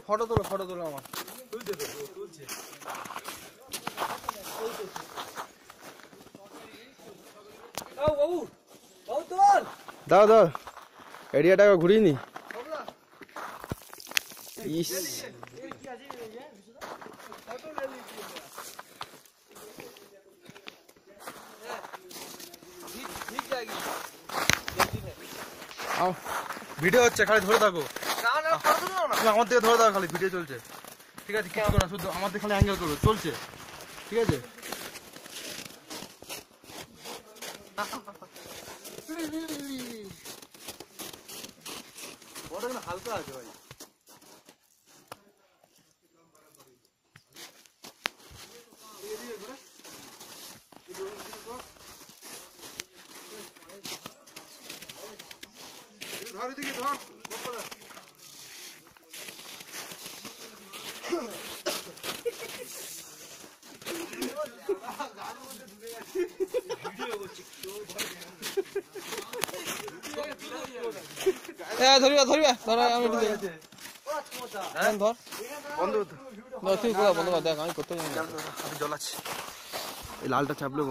Photo তোলো আমার তুলছে দাও এরিয়াটা ঘুরিয়ে নি। ইস ভিডিও হচ্ছে, খালি ধরে থাকো। আমার দিকে ধরে থাকো, খালি ভিডিও চলছে। ঠিক আছে, কিছু না, শুধু আমার দিকে খালি অ্যাঙ্গেল করবে, চলছে। ঠিক আছে, হালকা আছে ভাই। ধর দিকে ধর ধরিবা আমি ধর বন্ধ বন্ধ দেখ, আমি করতে জল আছে, এই লালটা চাপলে